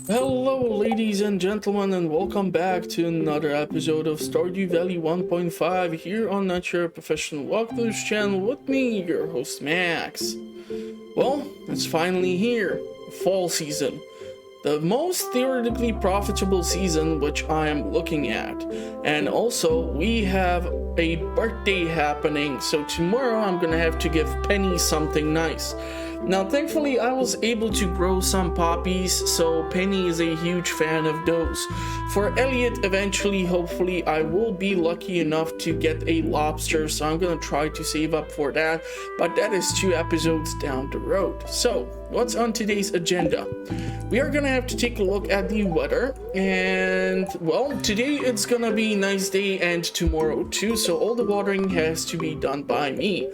Hello, ladies and gentlemen, and welcome back to another episode of Stardew Valley 1.5 here on Not Your Professional Walkthroughs channel with me, your host Max. Well, it's finally here, fall season. The most theoretically profitable season which I am looking at. And also, we have a birthday happening, so tomorrow I'm gonna have to give Penny something nice. Now, thankfully, I was able to grow some poppies, so Penny is a huge fan of those. For Elliot, eventually, hopefully, I will be lucky enough to get a lobster, so I'm gonna try to save up for that, but that is 2 episodes down the road. So, what's on today's agenda? We are gonna have to take a look at the weather, and well, today it's gonna be a nice day and tomorrow too, so all the watering has to be done by me.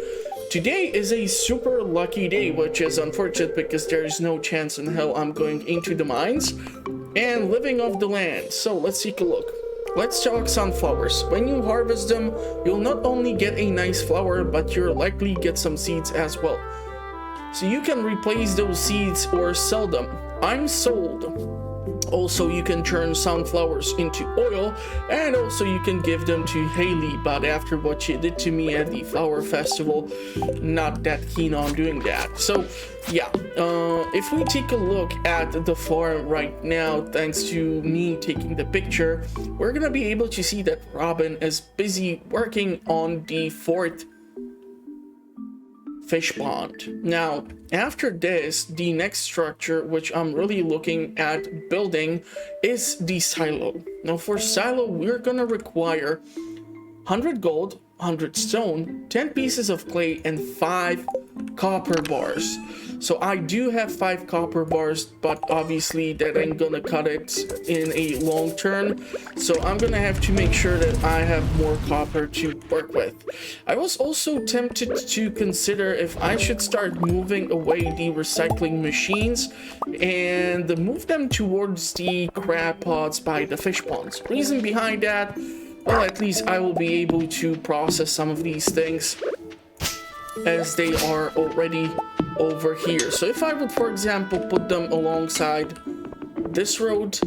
Today is a super lucky day, which is unfortunate because there is no chance in hell I'm going into the mines and living off the land. So let's take a look. Let's talk sunflowers. When you harvest them, you'll not only get a nice flower, but you'll likely get some seeds as well. So you can replace those seeds or sell them. I'm sold. Also, you can turn sunflowers into oil, and also you can give them to Haley, but after what she did to me at the flower festival, not that keen on doing that. So yeah, if we take a look at the farm right now, thanks to me taking the picture, we're gonna be able to see that Robin is busy working on the 4th fish pond. Now, after this, the next structure which I'm really looking at building is the silo. Now, for silo, we're gonna require 100 gold, 100 stone, 10 pieces of clay, and 5 copper bars. So I do have 5 copper bars, but obviously that ain't gonna cut it in a long term. So I'm gonna have to make sure that I have more copper to work with. I was also tempted to consider if I should start moving away the recycling machines and move them towards the crab pods by the fish ponds. Reason behind that, well, at least I will be able to process some of these things as they are already over here. So if I would, for example, put them alongside this road,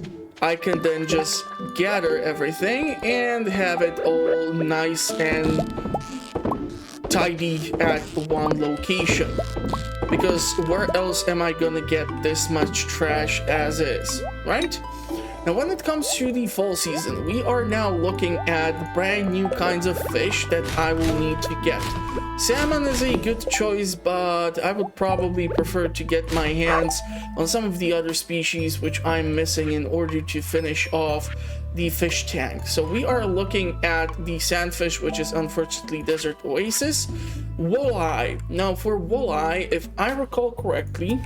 I can then just gather everything and have it all nice and tidy at one location. Because where else am I gonna get this much trash as is, right? Now, when it comes to the fall season, we are now looking at brand new kinds of fish that I will need to get. Salmon is a good choice, but I would probably prefer to get my hands on some of the other species which I'm missing in order to finish off the fish tank. So we are looking at the sandfish, which is unfortunately Desert Oasis. Walleye. Now, for walleye, if I recall correctly,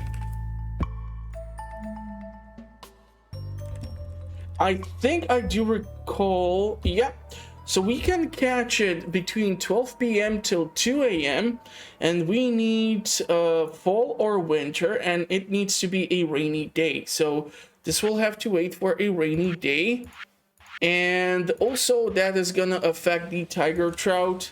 I think I do recall, yeah. So we can catch it between 12 p.m. till 2 a.m. and we need fall or winter, and it needs to be a rainy day. So this will have to wait for a rainy day. And also that is gonna affect the tiger trout,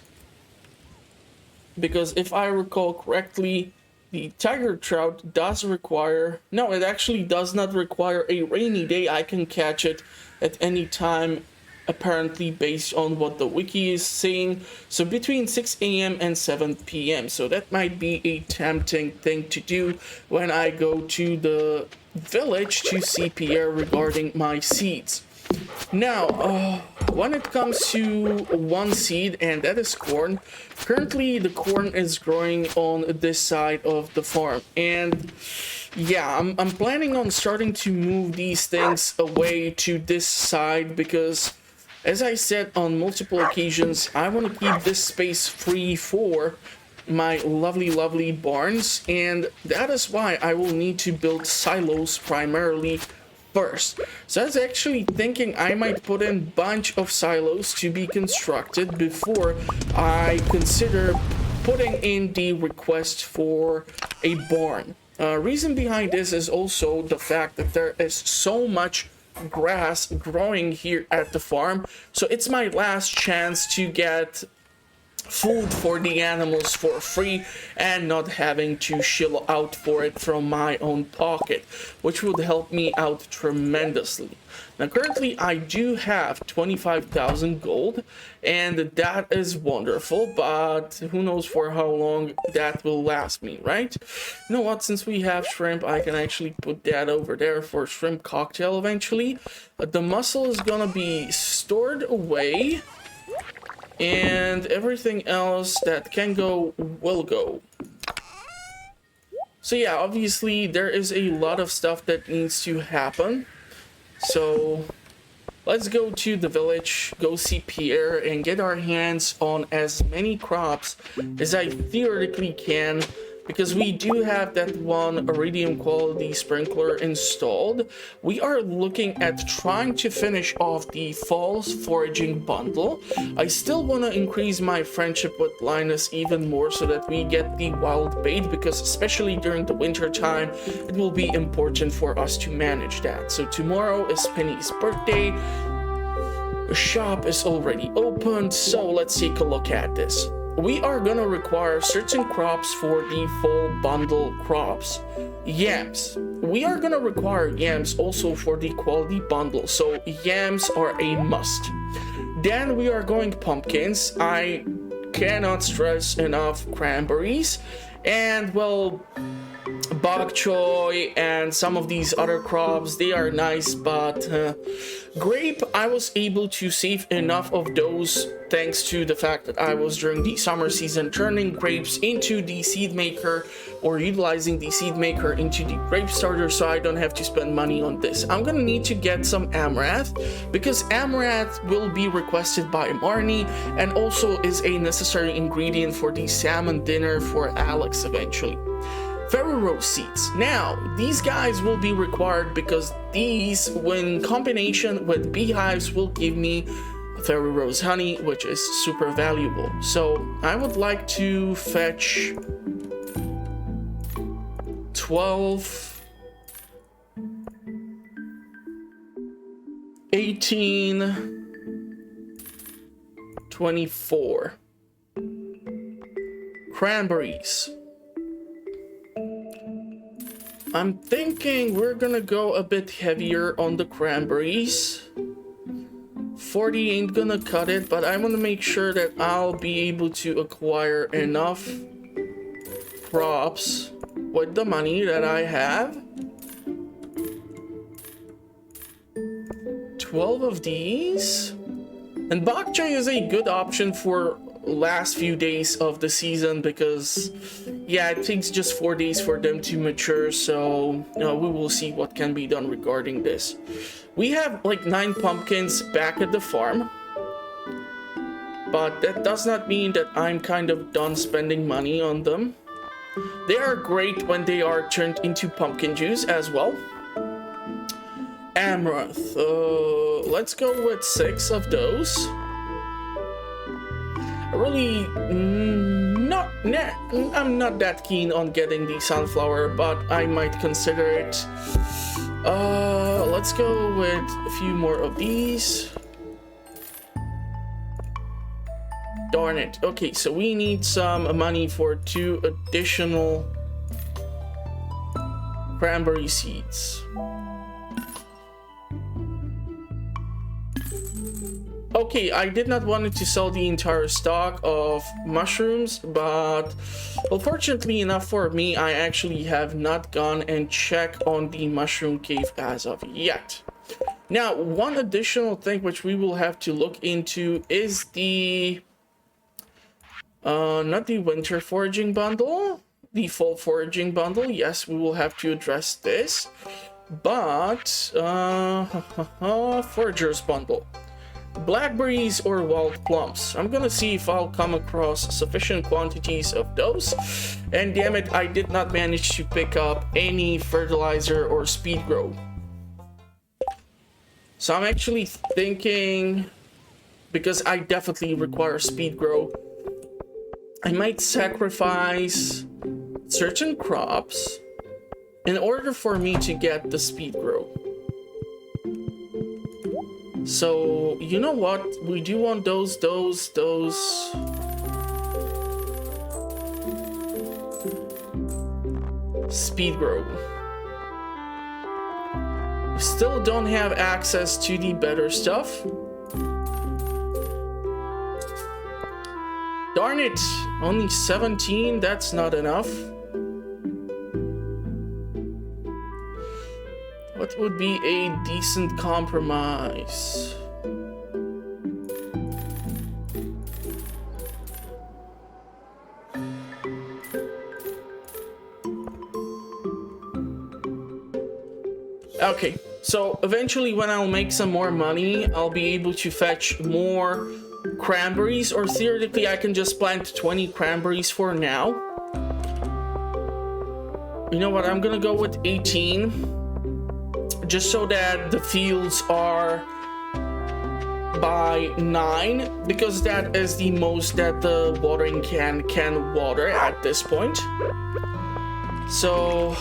because if I recall correctly, the tiger trout does require... No, it actually does not require a rainy day. I can catch it at any time, apparently based on what the wiki is saying. So between 6 a.m. and 7 p.m. So that might be a tempting thing to do when I go to the village to see Pierre regarding my seeds. Now, when it comes to one seed, and that is corn, currently the corn is growing on this side of the farm, and yeah, I'm planning on starting to move these things away to this side because, as I said on multiple occasions, I want to keep this space free for my lovely barns, and that is why I will need to build silos primarily first. So I was actually thinking I might put in a bunch of silos to be constructed before I consider putting in the request for a barn. Reason behind this is also the fact that there is so much grass growing here at the farm, so it's my last chance to get food for the animals for free and not having to shill out for it from my own pocket, which would help me out tremendously. Now currently I do have 25,000 gold, and that is wonderful, but who knows for how long that will last me, right? You know what, since we have shrimp, I can actually put that over there for shrimp cocktail eventually. The mussel is gonna be stored away, and everything else that can go will go. So yeah, obviously there is a lot of stuff that needs to happen. So let's go to the village, go see Pierre, and get our hands on as many crops as I theoretically can, because we do have that one iridium quality sprinkler installed. We are looking at trying to finish off the false foraging bundle. I still want to increase my friendship with Linus even more so that we get the wild bait, because especially during the winter time, it will be important for us to manage that. So tomorrow is Penny's birthday. The shop is already opened, so let's take a look at this. We are gonna require certain crops for the full bundle crops. Yams. We are gonna require yams also for the quality bundle, so yams are a must. Then we are going pumpkins. I cannot stress enough cranberries, and well, bok choy and some of these other crops, they are nice, but grape, I was able to save enough of those thanks to the fact that I was during the summer season turning grapes into the seed maker, or utilizing the seed maker into the grape starter, so I don't have to spend money on this. I'm gonna need to get some amaranth, because amaranth will be requested by Marnie and also is a necessary ingredient for the salmon dinner for Alex eventually. Fairy rose seeds. Now, these guys will be required because these, when combination with beehives, will give me fairy rose honey, which is super valuable. So I would like to fetch 12, 18, 24 cranberries. I'm thinking we're gonna go a bit heavier on the cranberries. 40 ain't gonna cut it, but I want to make sure that I'll be able to acquire enough crops with the money that I have. 12 of these. And bok choy is a good option for last few days of the season, because yeah, it takes just 4 days for them to mature, so we will see what can be done regarding this. We have like 9 pumpkins back at the farm, but that does not mean that I'm kind of done spending money on them. They are great when they are turned into pumpkin juice as well. Amaranth, let's go with 6 of those. Really I'm not that keen on getting the sunflower, but I might consider it. Let's go with a few more of these. Darn it. Okay, so we need some money for 2 additional cranberry seeds. Okay, I did not want to sell the entire stock of mushrooms, but unfortunately enough for me, I actually have not gone and checked on the mushroom cave as of yet. Now, one additional thing which we will have to look into is the not the winter foraging bundle, the fall foraging bundle. Yes, we will have to address this, but foragers bundle. Blackberries or wild plums. I'm gonna see if I'll come across sufficient quantities of those. And damn it, I did not manage to pick up any fertilizer or speed grow. So I'm actually thinking, because I definitely require speed grow, I might sacrifice certain crops in order for me to get the speed grow. So, you know what? We do want those. speed grow. Still don't have access to the better stuff. Darn it, only 17, that's not enough. What would be a decent compromise? Okay, so eventually when I'll make some more money, I'll be able to fetch more cranberries, or theoretically I can just plant 20 cranberries for now. You know what, I'm gonna go with 18, just so that the fields are by 9, because that is the most that the watering can water at this point. So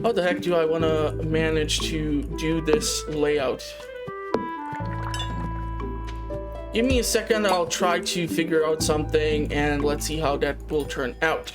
how the heck do I want to manage to do this layout? Give me a second, I'll try to figure out something and let's see how that will turn out.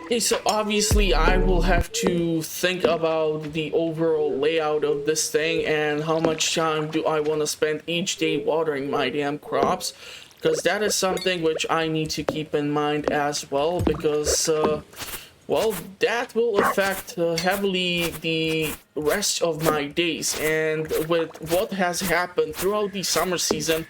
Okay, so obviously I will have to think about the overall layout of this thing and how much time do I want to spend each day watering my damn crops, because that is something which I need to keep in mind as well, because well, that will affect heavily the rest of my days. And with what has happened throughout the summer season,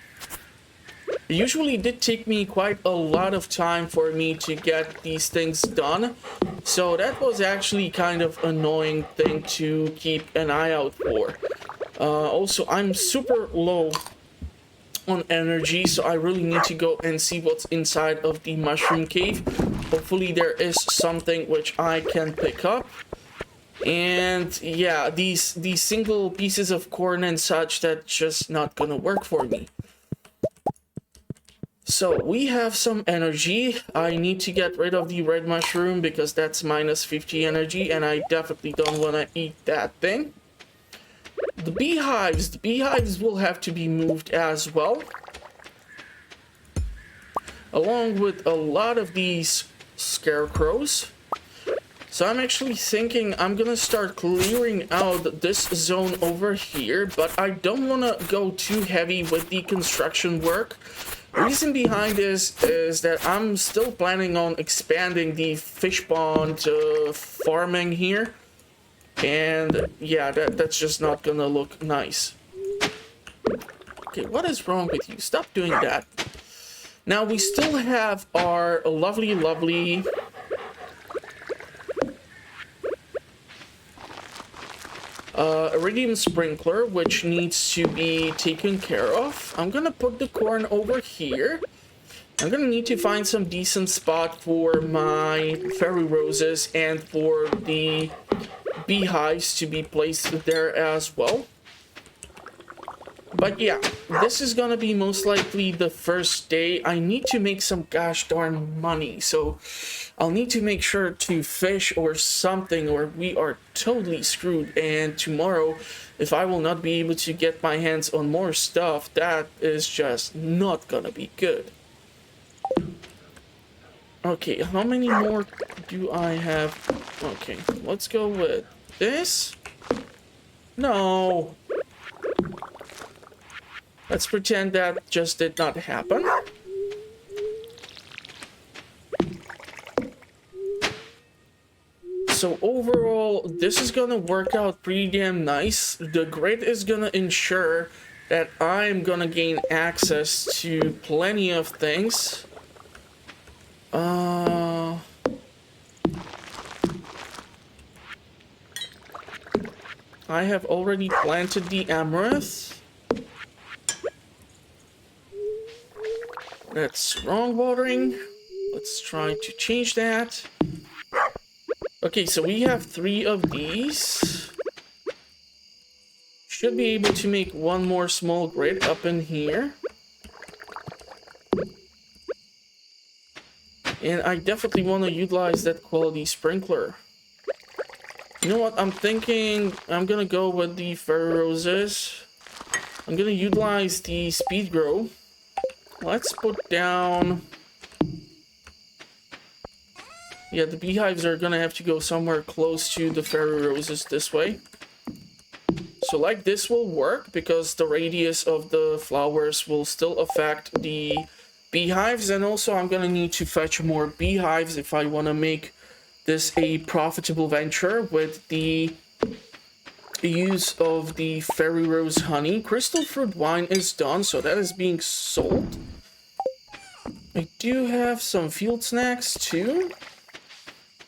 it usually did take me quite a lot of time for me to get these things done. So that was actually kind of annoying thing to keep an eye out for. Also, I'm super low on energy, so I really need to go and see what's inside of the mushroom cave. Hopefully there is something which I can pick up. And yeah, these single pieces of corn and such, that's just not gonna work for me. So we have some energy. I need to get rid of the red mushroom because that's minus 50 energy, and I definitely don't want to eat that thing. The beehives will have to be moved as well, along with a lot of these scarecrows. So I'm actually thinking I'm gonna start clearing out this zone over here, but I don't want to go too heavy with the construction work. The reason behind this is that I'm still planning on expanding the fish pond farming here. And yeah, that's just not gonna look nice. Okay, what is wrong with you? Stop doing that. Now we still have our lovely iridium sprinkler, which needs to be taken care of. I'm gonna put the corn over here. I'm gonna need to find some decent spot for my fairy roses and for the beehives to be placed there as well. But yeah, this is gonna be most likely the first day. I need to make some gosh darn money, so I'll need to make sure to fish or something, or we are totally screwed. And tomorrow, if I will not be able to get my hands on more stuff, that is just not gonna be good. Okay, how many more do I have? Okay, let's go with this. No. Let's pretend that just did not happen. So overall, this is gonna work out pretty damn nice. The grid is gonna ensure that I'm gonna gain access to plenty of things. I have already planted the amaranth. That's wrong watering. Let's try to change that. Okay, so we have 3 of these. Should be able to make one more small grid up in here. And I definitely want to utilize that quality sprinkler. You know what? I'm thinking I'm gonna go with the fairy roses. I'm gonna utilize the speed grow. Let's put down... Yeah, the beehives are gonna have to go somewhere close to the fairy roses this way. So like this will work because the radius of the flowers will still affect the beehives, and also I'm gonna need to fetch more beehives if I want to make this a profitable venture with the use of the fairy rose honey. Crystal fruit wine is done, so that is being sold. I do have some field snacks too.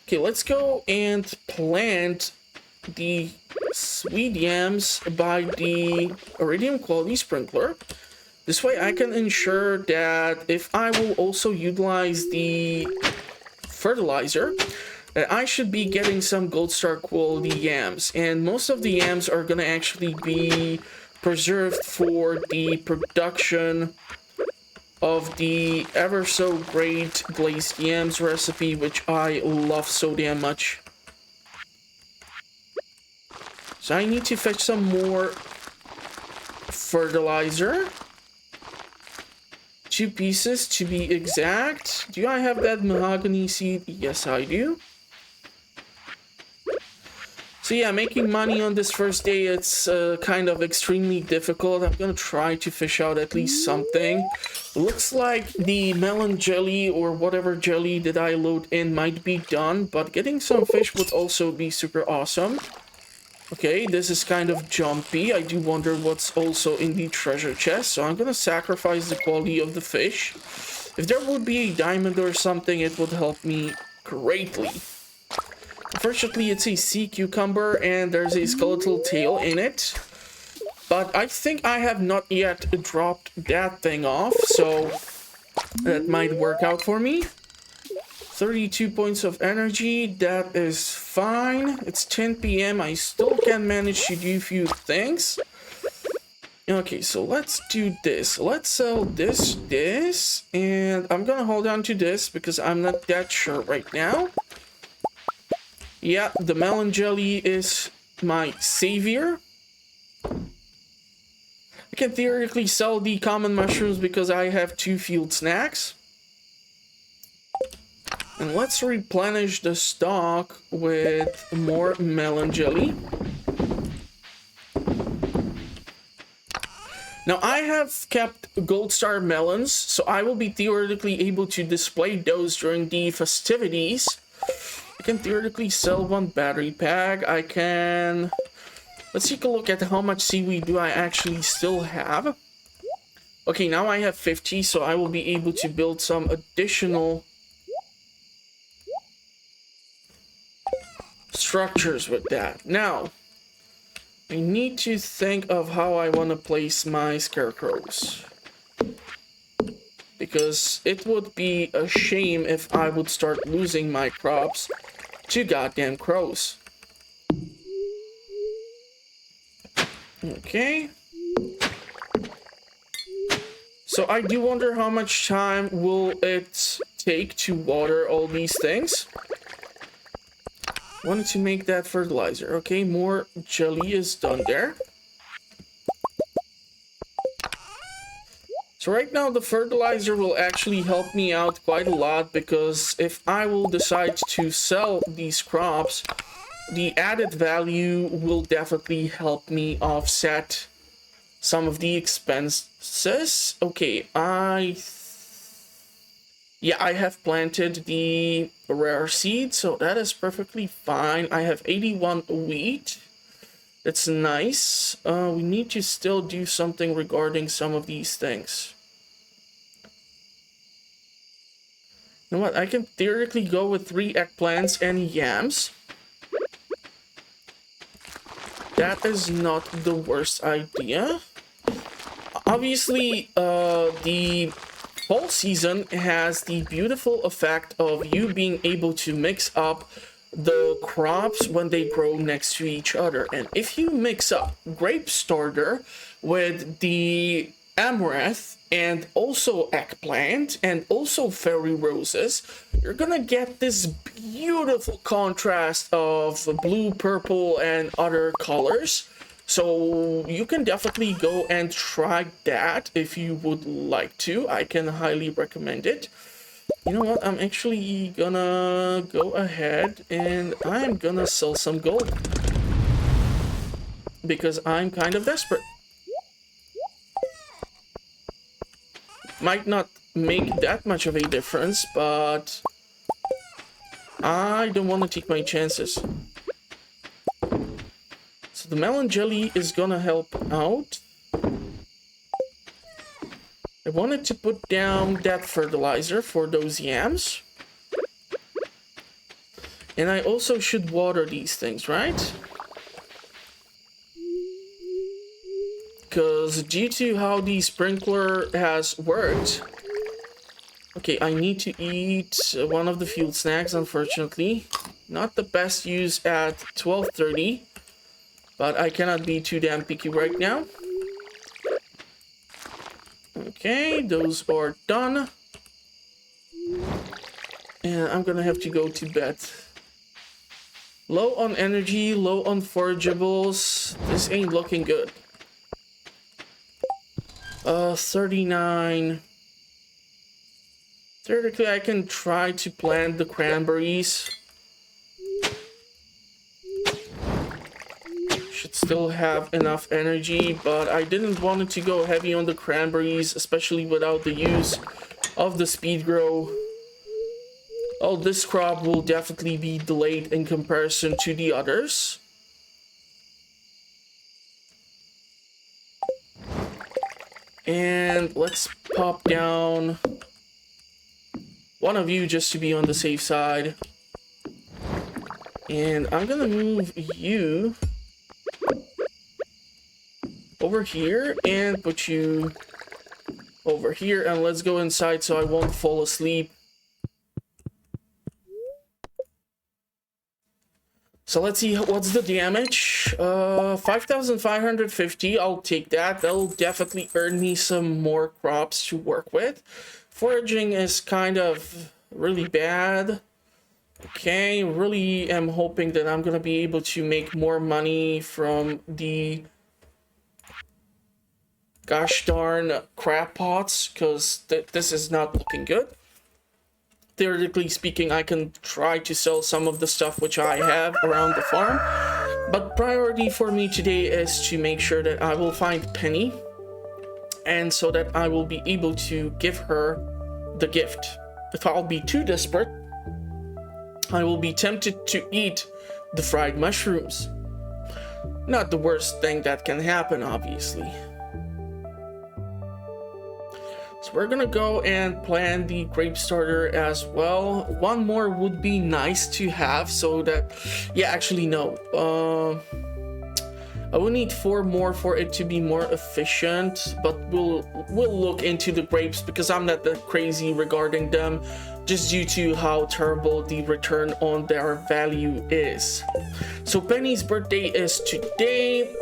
Okay, let's go and plant the sweet yams by the iridium quality sprinkler. This way I can ensure that if I will also utilize the fertilizer, that I should be getting some gold star quality yams. And most of the yams are gonna actually be preserved for the production of the ever so great glazed yams recipe, which I love so damn much. So I need to fetch some more fertilizer. 2 pieces to be exact. Do I have that mahogany seed? Yes, I do. So yeah, making money on this first day, it's kind of extremely difficult. I'm gonna try to fish out at least something. Looks like the melon jelly or whatever jelly that I load in might be done, but getting some fish would also be super awesome. Okay, this is kind of jumpy. I do wonder what's also in the treasure chest, so I'm gonna sacrifice the quality of the fish. If there would be a diamond or something, it would help me greatly. Unfortunately, it's a sea cucumber and there's a skeletal tail in it. But I think I have not yet dropped that thing off, so that might work out for me. 32 points of energy, that is fine. It's 10 p.m. I still can manage to do a few things. Okay, so let's do this. Let's sell this, and I'm gonna hold on to this because I'm not that sure right now. Yeah, the melon jelly is my savior. I can theoretically sell the common mushrooms because I have 2 field snacks. And let's replenish the stock with more melon jelly. Now I have kept gold star melons, so I will be theoretically able to display those during the festivities. I can theoretically sell 1 battery pack. I can... Let's take a look at how much seaweed do I actually still have. Okay, now I have 50, so I will be able to build some additional structures with that. Now, I need to think of how I want to place my scarecrows. Because it would be a shame if I would start losing my crops to goddamn crows. Okay. So I do wonder how much time will it take to water all these things. Wanted to make that fertilizer. Okay, more jelly is done there. So right now the fertilizer will actually help me out quite a lot, because if I will decide to sell these crops, the added value will definitely help me offset some of the expenses. Okay, I have planted the rare seed, so that is perfectly fine. I have 81 wheat. That's nice. We need to still do something regarding some of these things. You know what? I can theoretically go with 3 eggplants and yams. That is not the worst idea. Obviously, the fall season has the beautiful effect of you being able to mix up the crops when they grow next to each other. And if you mix up grape starter with the amaranth and also eggplant and also fairy roses, you're gonna get this beautiful contrast of blue, purple, and other colors. So you can definitely go and try that if you would like to. I can highly recommend it. You know what? I'm actually gonna go ahead and I'm gonna sell some gold, because I'm kind of desperate. Might not make that much of a difference, but I don't want to take my chances. So the melon jelly is gonna help out. I wanted to put down that fertilizer for those yams. And I also should water these things, right? Because due to how the sprinkler has worked... Okay, I need to eat one of the field snacks, unfortunately. Not the best use at 12:30. But I cannot be too damn picky right now. Okay, those are done. And I'm gonna have to go to bed. Low on energy, low on forageables. This ain't looking good. 39. Theoretically, I can try to plant the cranberries. Should still have enough energy, but I didn't want it to go heavy on the cranberries, especially without the use of the speed grow. Oh, this crop will definitely be delayed in comparison to the others. And let's pop down one of you just to be on the safe side. And I'm gonna move you over here and put you over here, and let's go inside so I won't fall asleep. So let's see what's the damage. 5,550. I'll take that. That'll definitely earn me some more crops to work with. Foraging is kind of really bad. Okay, really am hoping that I'm gonna be able to make more money from the gosh darn crab pots, because this is not looking good. Theoretically speaking, I can try to sell some of the stuff which I have around the farm, but priority for me today is to make sure that I will find Penny, and so that I will be able to give her the gift. If I'll be too desperate, I will be tempted to eat the fried mushrooms. Not the worst thing that can happen, obviously. So we're gonna go and plant the grape starter as well. One more would be nice to have, so that... Yeah, actually, no. I will need 4 more for it to be more efficient, but we'll look into the grapes because I'm not that crazy regarding them, just due to how terrible the return on their value is. So Penny's birthday is today.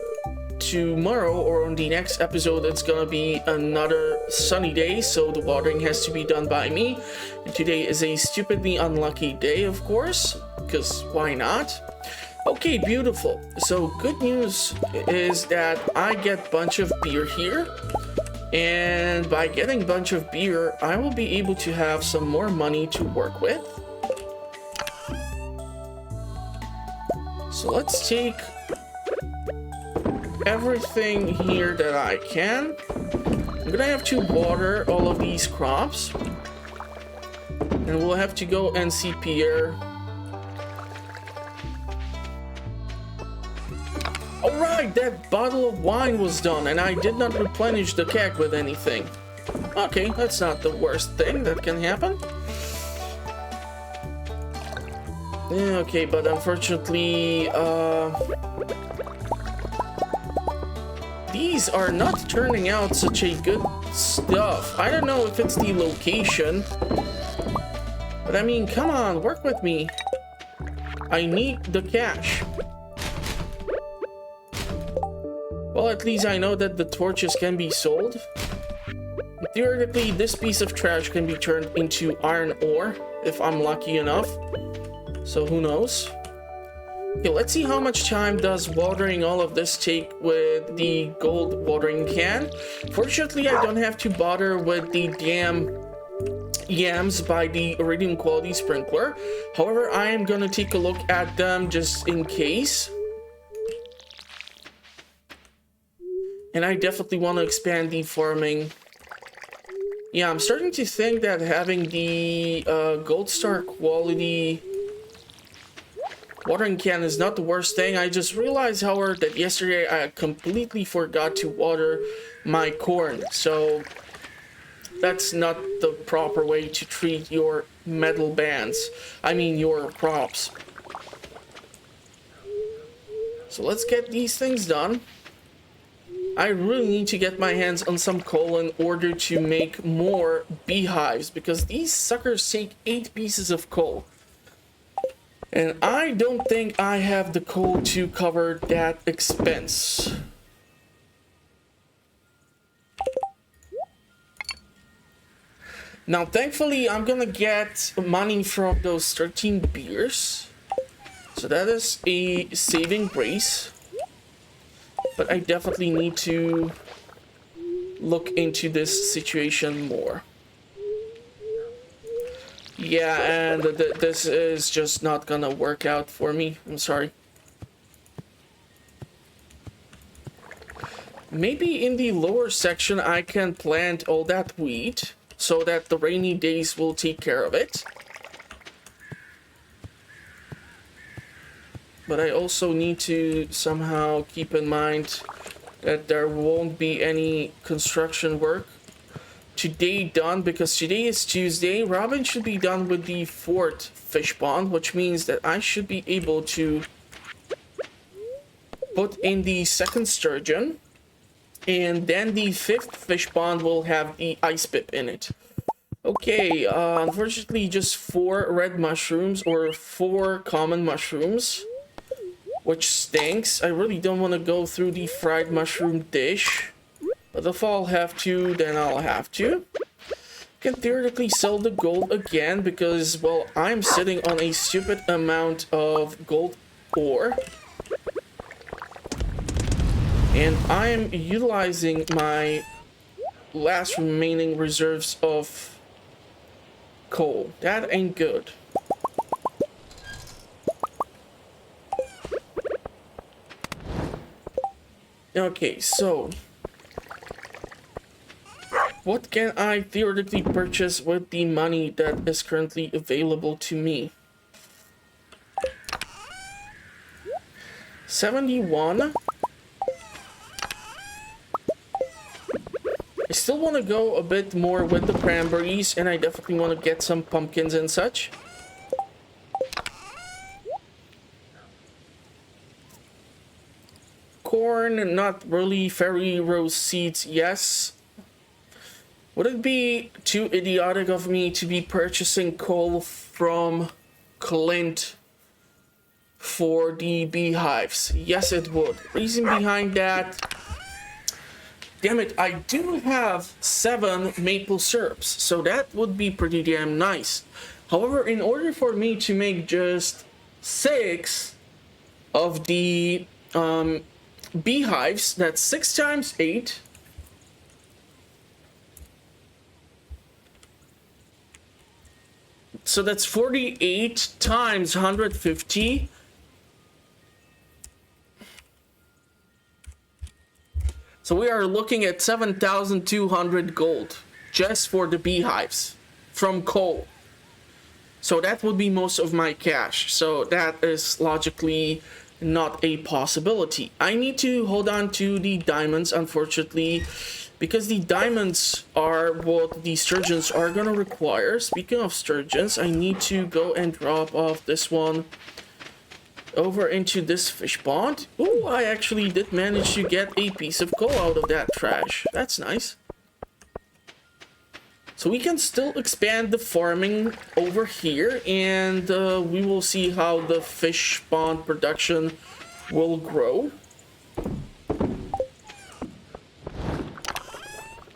Tomorrow, or on the next episode, it's gonna be another sunny day, so the watering has to be done by me. And today is a stupidly unlucky day, of course, because why not? Okay, beautiful. So good news is that I get bunch of beer here, and by getting bunch of beer, I will be able to have some more money to work with. So let's take everything here that I can. I'm gonna have to water all of these crops, and we'll have to go and see Pierre. Alright, that bottle of wine was done, and I did not replenish the keg with anything. Okay, that's not the worst thing that can happen. Okay, but unfortunately, these are not turning out such a good stuff. I don't know if it's the location, but I mean, come on, work with me. I need the cash. Well, at least I know that the torches can be sold. Theoretically, this piece of trash can be turned into iron ore, if I'm lucky enough. So who knows? Okay, let's see how much time does watering all of this take with the gold watering can. Fortunately, I don't have to bother with the damn yams by the iridium quality sprinkler. However, I am gonna take a look at them just in case. And I definitely want to expand the farming. Yeah, I'm starting to think that having the gold star quality watering can is not the worst thing. I just realized, however, that yesterday I completely forgot to water my corn. So that's not the proper way to treat your metal bands. I mean, your crops. So let's get these things done. I really need to get my hands on some coal in order to make more beehives, because these suckers take 8 pieces of coal. And I don't think I have the coal to cover that expense. Now, thankfully, I'm gonna get money from those 13 beers. So that is a saving grace. But I definitely need to look into this situation more. Yeah, and this is just not gonna work out for me. I'm sorry. Maybe in the lower section I can plant all that wheat so that the rainy days will take care of it. But I also need to somehow keep in mind that there won't be any construction work today done, because today is Tuesday. Robin should be done with the 4th fish pond, which means that I should be able to put in the 2nd sturgeon, and then the 5th fish pond will have the ice pip in it. Okay, unfortunately just 4 red mushrooms, or 4 common mushrooms, which stinks. I really don't want to go through the fried mushroom dish. But if I'll have to, then I'll have to. Can theoretically sell the gold again because, well, I'm sitting on a stupid amount of gold ore. And I'm utilizing my last remaining reserves of coal. That ain't good. Okay, so what can I theoretically purchase with the money that is currently available to me? 71. I still want to go a bit more with the cranberries, and I definitely want to get some pumpkins and such. corn, not really. Fairy rose seeds, yes. Would it be too idiotic of me to be purchasing coal from Clint for the beehives? Yes, it would. Reason behind that... Damn it, I do have 7 maple syrups, so that would be pretty damn nice. However, in order for me to make just 6 of the beehives, that's 6 times 8. So that's 48 times 150. So we are looking at 7,200 gold just for the beehives from coal. So that would be most of my cash. So that is logically not a possibility. I need to hold on to the diamonds, unfortunately, because the diamonds are what the sturgeons are gonna require. Speaking of sturgeons, I need to go and drop off this one over into this fish pond. Oh, I actually did manage to get a piece of coal out of that trash. That's nice. So we can still expand the farming over here, and we will see how the fish pond production will grow.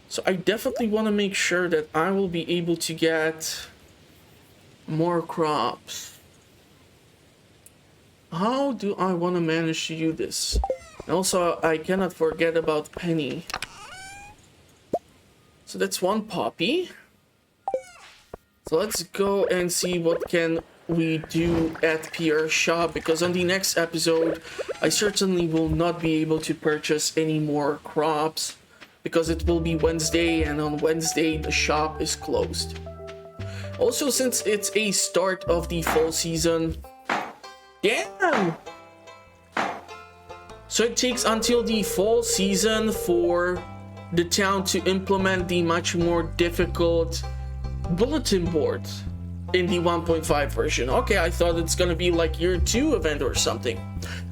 So I definitely want to make sure that I will be able to get more crops. How do I want to manage to do this? And also, I cannot forget about Penny. So that's 1 poppy. So let's go and see what can we do at Pierre's shop, because on the next episode, I certainly will not be able to purchase any more crops because it will be Wednesday, and on Wednesday the shop is closed. Also, since it's a start of the fall season, damn! So it takes until the fall season for the town to implement the much more difficult bulletin board in the 1.5 version. Okay, I thought it's gonna be like year 2 event or something.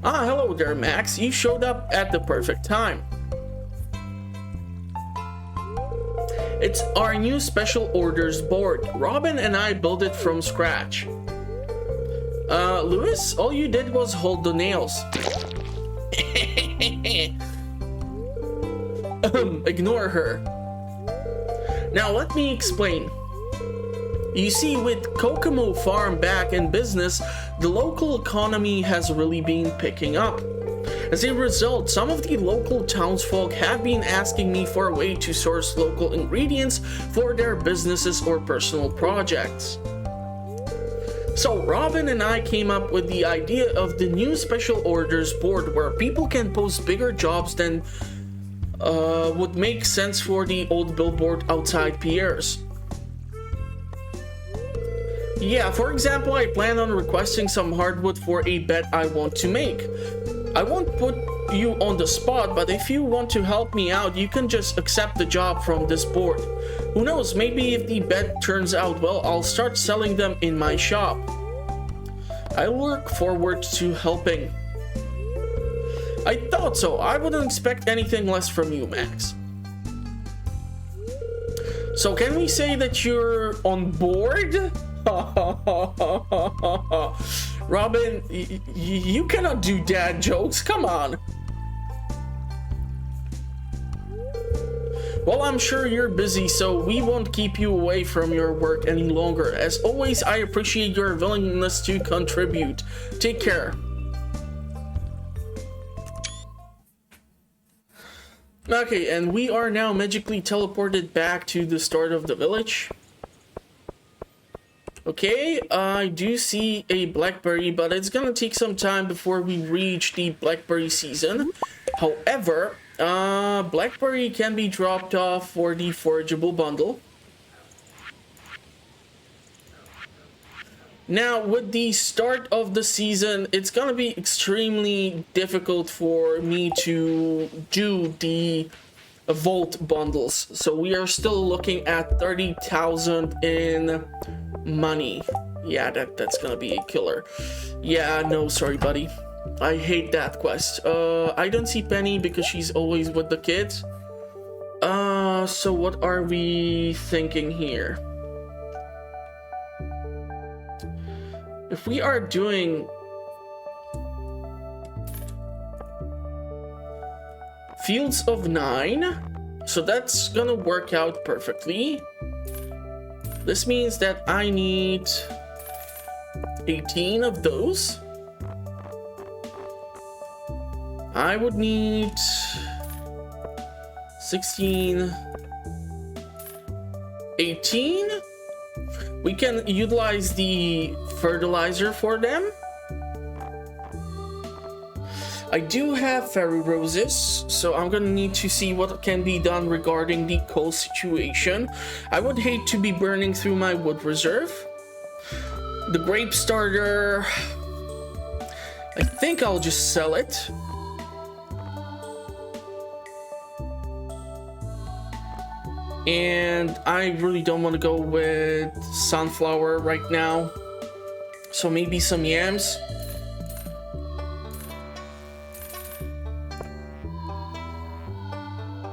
Ah, hello there, Max. You showed up at the perfect time. It's our new special orders board. Robin and I built it from scratch. Lewis, all you did was hold the nails. Ignore her. Now let me explain. You see, with Kokomo Farm back in business, the local economy has really been picking up. As a result, some of the local townsfolk have been asking me for a way to source local ingredients for their businesses or personal projects. So Robin and I came up with the idea of the new special orders board, where people can post bigger jobs than would make sense for the old billboard outside Pierre's. Yeah, for example, I plan on requesting some hardwood for a bed I want to make. I won't put you on the spot, but if you want to help me out, you can just accept the job from this board. Who knows, maybe if the bed turns out well, I'll start selling them in my shop. I look forward to helping. I thought so. I wouldn't expect anything less from you, Max. So can we say that you're on board? Robin, you cannot do dad jokes, come on. Well, I'm sure you're busy, so we won't keep you away from your work any longer. As always, I appreciate your willingness to contribute. Take care. Okay, and we are now magically teleported back to the start of the village. Okay, I do see a blackberry, but it's gonna take some time before we reach the blackberry season. However, blackberry can be dropped off for the forageable bundle. Now, with the start of the season, it's gonna be extremely difficult for me to do the vault bundles. So we are still looking at 30,000 in money. Yeah, that's gonna be a killer. Yeah, no, sorry, buddy. I hate that quest. I don't see Penny because she's always with the kids. So what are we thinking here? If we are doing Fields of 9, so that's gonna work out perfectly. This means that I need 18 of those. I would need 16, 18. We can utilize the fertilizer for them. I do have fairy roses, so I'm gonna need to see what can be done regarding the coal situation. I would hate to be burning through my wood reserve. The grape starter, I think I'll just sell it. And I really don't want to go with sunflower right now, so maybe some yams.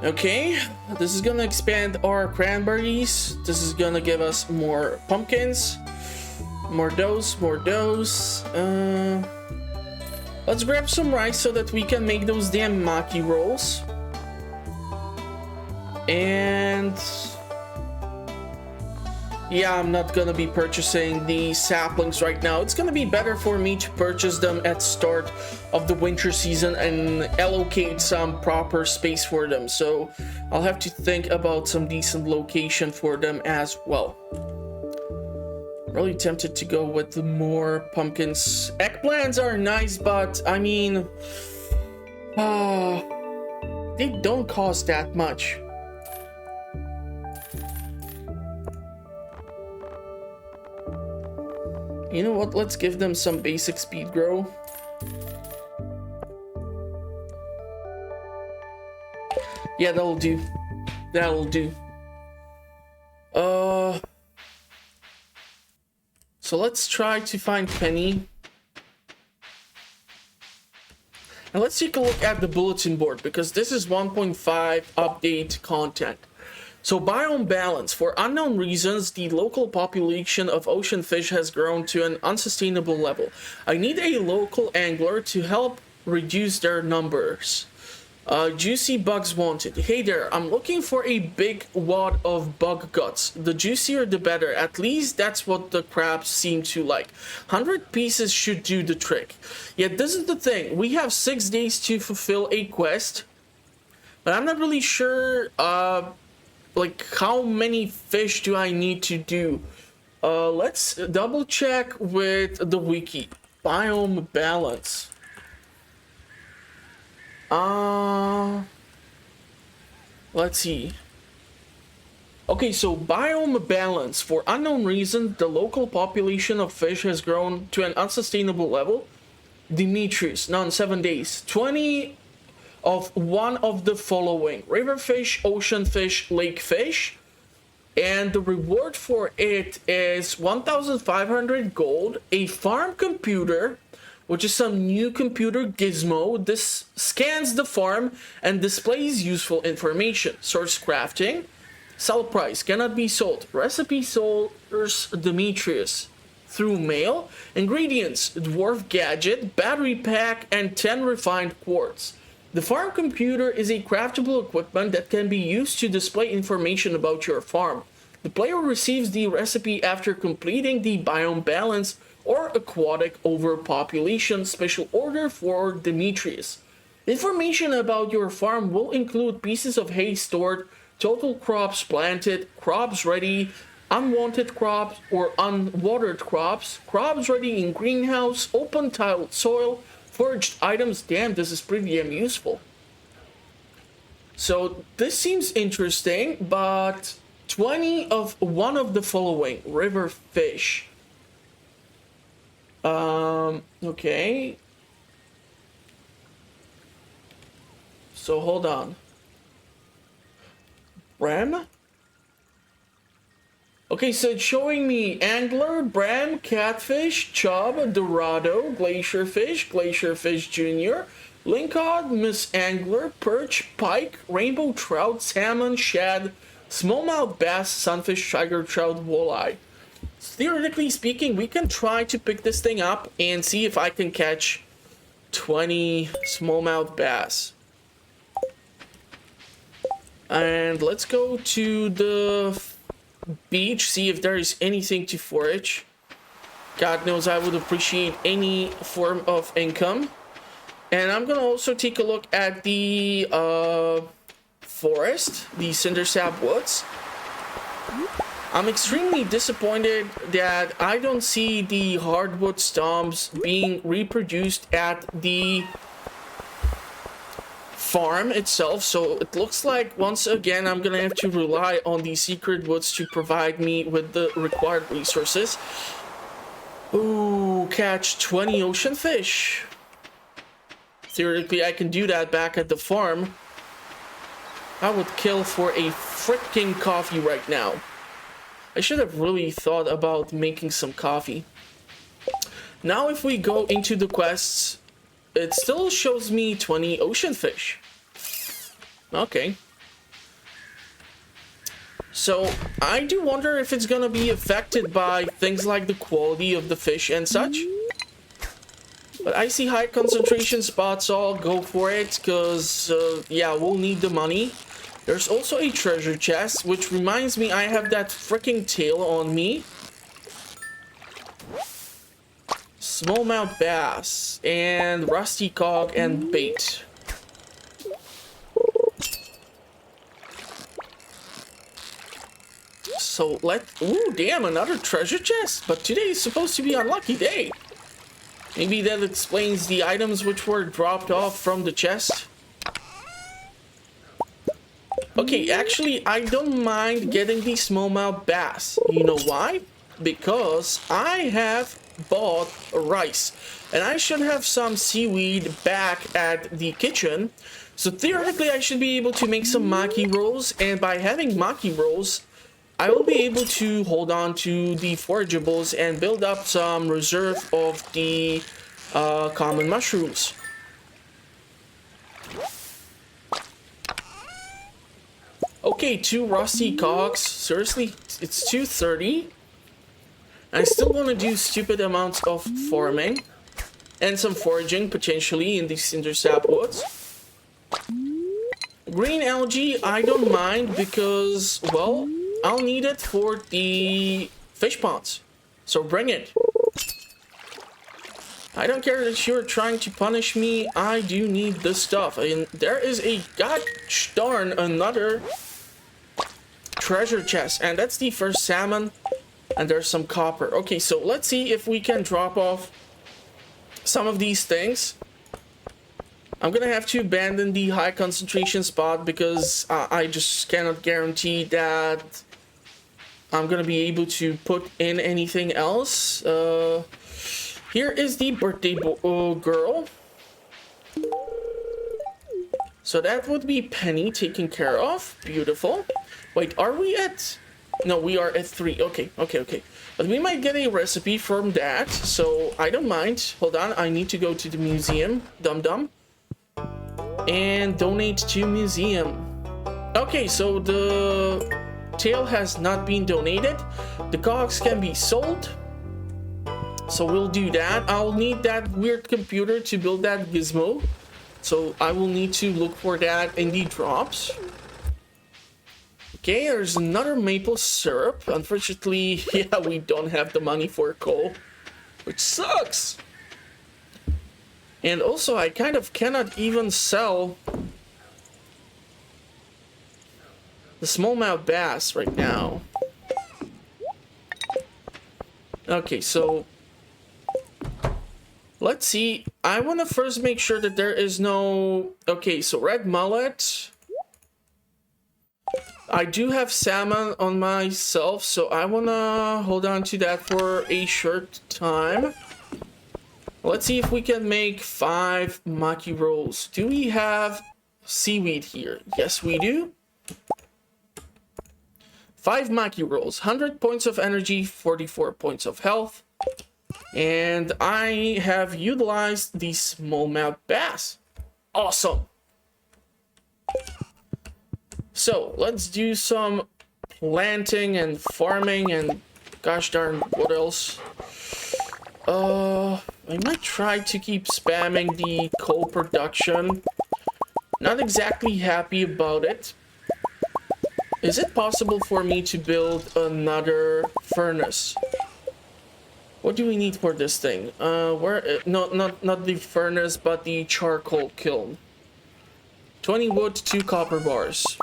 Okay, this is gonna expand our cranberries. This is gonna give us more pumpkins. More doughs, more doughs. Let's grab some rice so that we can make those damn maki rolls. And yeah, I'm not gonna be purchasing the saplings right now. It's gonna be better for me to purchase them at start of the winter season and allocate some proper space for them. So I'll have to think about some decent location for them as well. Really tempted to go with the more pumpkins. Eggplants are nice, but I mean, they don't cost that much. You know what? Let's give them some basic speed grow. Yeah, that'll do. That'll do. So let's try to find Penny. And let's take a look at the bulletin board, because this is 1.5 update content. So biome balance. For unknown reasons, the local population of ocean fish has grown to an unsustainable level. I need a local angler to help reduce their numbers. Juicy bugs wanted. Hey there, I'm looking for a big wad of bug guts. The juicier the better. At least that's what the crabs seem to like. 100 pieces should do the trick. Yet this is the thing. We have 6 days to fulfill a quest. But I'm not really sure, like, how many fish do I need to do? Let's double check with the wiki. Biome balance. Let's see. Okay, so biome balance. For unknown reason, the local population of fish has grown to an unsustainable level. Demetrius, none, 7 days. 20 of one of the following: river fish, ocean fish, lake fish. And the reward for it is 1,500 gold, a farm computer, which is some new computer gizmo. This scans the farm and displays useful information. Source crafting. Sell price. Cannot be sold. Recipe source Demetrius. Through mail. Ingredients. Dwarf gadget. Battery pack. And 10 refined quartz. The farm computer is a craftable equipment that can be used to display information about your farm. The player receives the recipe after completing the biome balance or aquatic overpopulation special order for Demetrius. Information about your farm will include pieces of hay stored, total crops planted, crops ready, unwanted crops or unwatered crops, crops ready in greenhouse, open tiled soil, foraged items. Damn, this is pretty damn useful. So this seems interesting, but 20 of one of the following: river fish. Okay. So hold on. Ram? Okay, so it's showing me angler, bram, catfish, chub, dorado, glacier fish junior, lingcod, miss angler, perch, pike, rainbow trout, salmon, shad, smallmouth bass, sunfish, tiger trout, walleye. Theoretically speaking, we can try to pick this thing up and see if I can catch 20 smallmouth bass. And let's go to the beach, see if there is anything to forage. God knows I would appreciate any form of income. And I'm gonna also take a look at the forest, the cindersap woods. I'm extremely disappointed that I don't see the hardwood stumps being reproduced at the farm itself, so it looks like once again I'm gonna have to rely on the secret woods to provide me with the required resources. Ooh, catch 20 ocean fish. Theoretically I can do that back at the farm. I would kill for a freaking coffee right now. I should have really thought about making some coffee. Now if we go into the quests, it still shows me 20 ocean fish. Okay. So I do wonder if it's gonna be affected by things like the quality of the fish and such. But I see high concentration spots, so I'll go for it, because yeah, we'll need the money. There's also a treasure chest, which reminds me I have that freaking tail on me. Smallmouth bass and rusty cog and bait. So ooh, damn, another treasure chest. But today is supposed to be a lucky day. Maybe that explains the items which were dropped off from the chest. Okay, actually, I don't mind getting the smallmouth bass. You know why? Because I have bought rice. And I should have some seaweed back at the kitchen. So theoretically, I should be able to make some maki rolls. And by having maki rolls, I will be able to hold on to the forageables and build up some reserve of the common mushrooms. Okay, 2 rusty cogs. Seriously, it's 2:30. I still want to do stupid amounts of farming and some foraging potentially in the cindersap woods. Green algae, I don't mind because, well, I'll need it for the fish ponds. So bring it. I don't care that you're trying to punish me. I do need this stuff. And there is a gosh darn another treasure chest, and that's the first salmon, and there's some copper. Okay, so let's see if we can drop off some of these things. I'm gonna have to abandon the high concentration spot because I just cannot guarantee that I'm gonna be able to put in anything else. Here is the birthday girl. So that would be Penny taken care of. Beautiful. Wait, are we at... No, we are at 3. Okay. But we might get a recipe from that, so I don't mind. Hold on, I need to go to the museum. Dum-dum. And donate to museum. Okay, so the tail has not been donated. The cogs can be sold. So we'll do that. I'll need that weird computer to build that gizmo. So I will need to look for that in the drops. Okay, there's another maple syrup. Unfortunately, yeah, we don't have the money for coal, which sucks. And also, I kind of cannot even sell the smallmouth bass right now. Okay, so let's see. I want to first make sure that there is no... Okay, so red mullet. I do have salmon on myself, so I want to hold on to that for a short time. Let's see if we can make 5 maki rolls. Do we have seaweed here? Yes, we do. 5 Maki rolls, 100 points of energy, 44 points of health. And I have utilized the smallmouth bass. Awesome. So let's do some planting and farming and gosh darn what else. I might try to keep spamming the coal production. Not exactly happy about it. Is it possible for me to build another furnace? What do we need for this thing? Not the furnace, but the charcoal kiln. 20 wood, 2 copper bars.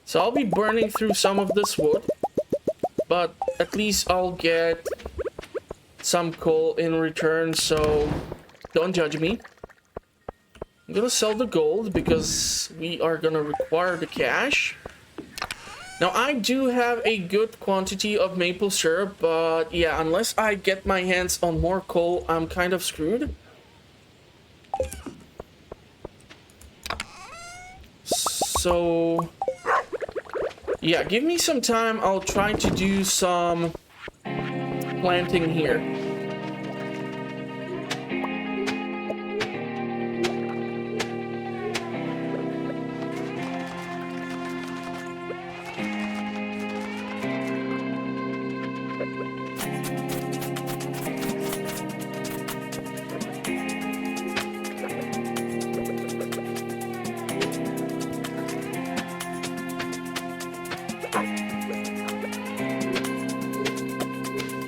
So I'll be burning through some of this wood, but at least I'll get some coal in return, so don't judge me. I'm gonna sell the gold because we are gonna require the cash. Now I do have a good quantity of maple syrup, but yeah, unless I get my hands on more coal, I'm kind of screwed. So yeah, give me some time. I'll try to do some planting here.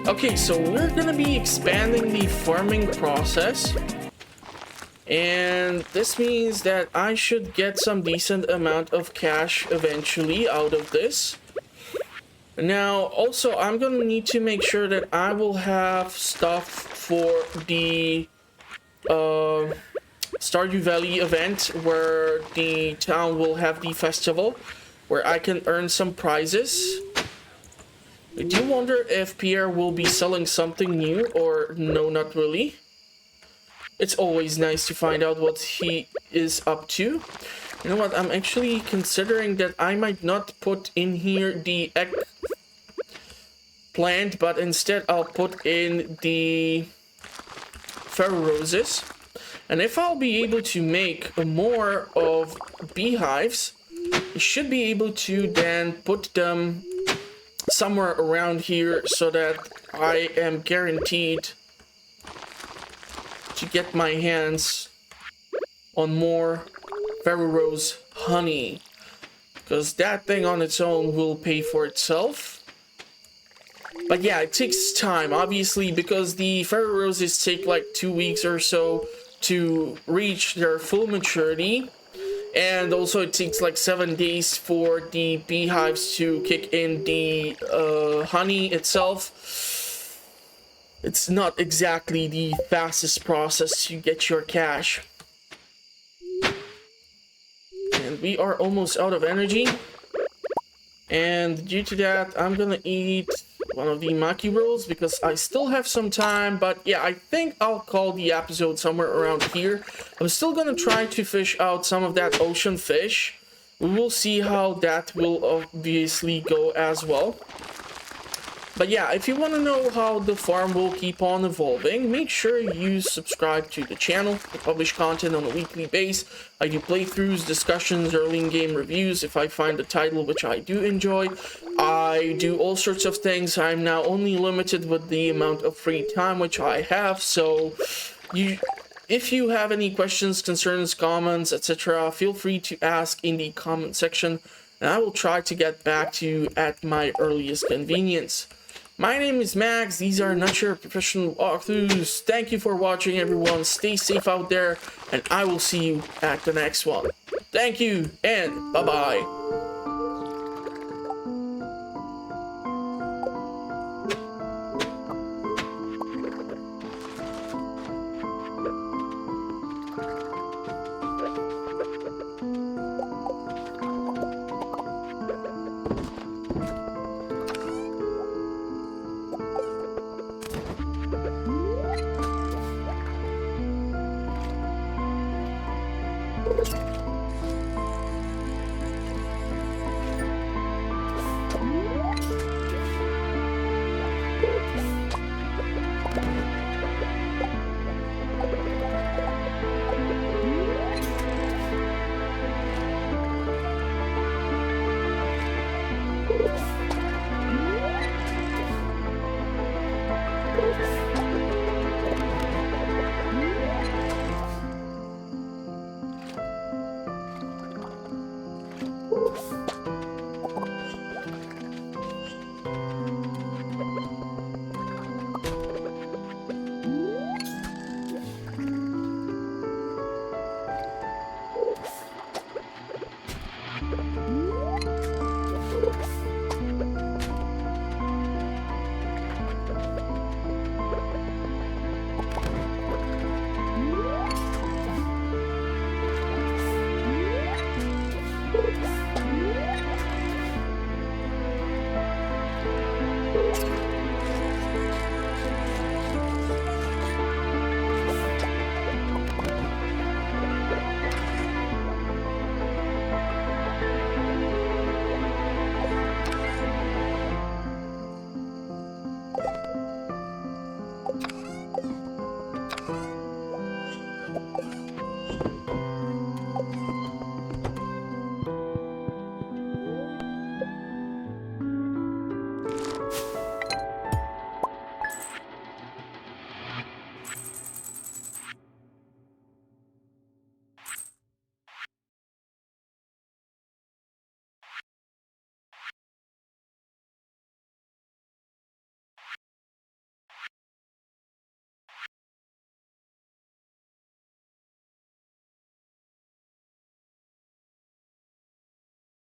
Okay, so we're gonna be expanding the farming process, and this means that I should get some decent amount of cash eventually out of this. Now, also, I'm gonna need to make sure that I will have stuff for the Stardew Valley event, where the town will have the festival, where I can earn some prizes. I do wonder if Pierre will be selling something new, or no, not really. It's always nice to find out what he is up to. You know what, I'm actually considering that I might not put in here the egg plant, but instead I'll put in the Pharaoh roses. And if I'll be able to make more of beehives, I should be able to then put them somewhere around here so that I am guaranteed to get my hands on more Pharaoh Rose honey, because that thing on its own will pay for itself. But yeah, it takes time, obviously, because the Pharaoh Roses take like 2 weeks or so to reach their full maturity. And also it takes like 7 days for the beehives to kick in the honey itself. It's not exactly the fastest process to get your cash. And we are almost out of energy. And due to that, I'm gonna eat one of the Maki rolls because I still have some time. But yeah, I think I'll call the episode somewhere around here. I'm still gonna try to fish out some of that ocean fish. We will see how that will obviously go as well. But yeah, if you want to know how the farm will keep on evolving, make sure you subscribe to the channel. I publish content on a weekly basis. I do playthroughs, discussions, early in-game reviews if I find a title which I do enjoy. I do all sorts of things. I'm now only limited with the amount of free time which I have, so if you have any questions, concerns, comments, etc., feel free to ask in the comment section, and I will try to get back to you at my earliest convenience. My name is Max. These are Not Your Professional Walkthroughs. Thank you for watching, everyone. Stay safe out there, and I will see you at the next one. Thank you, and bye-bye.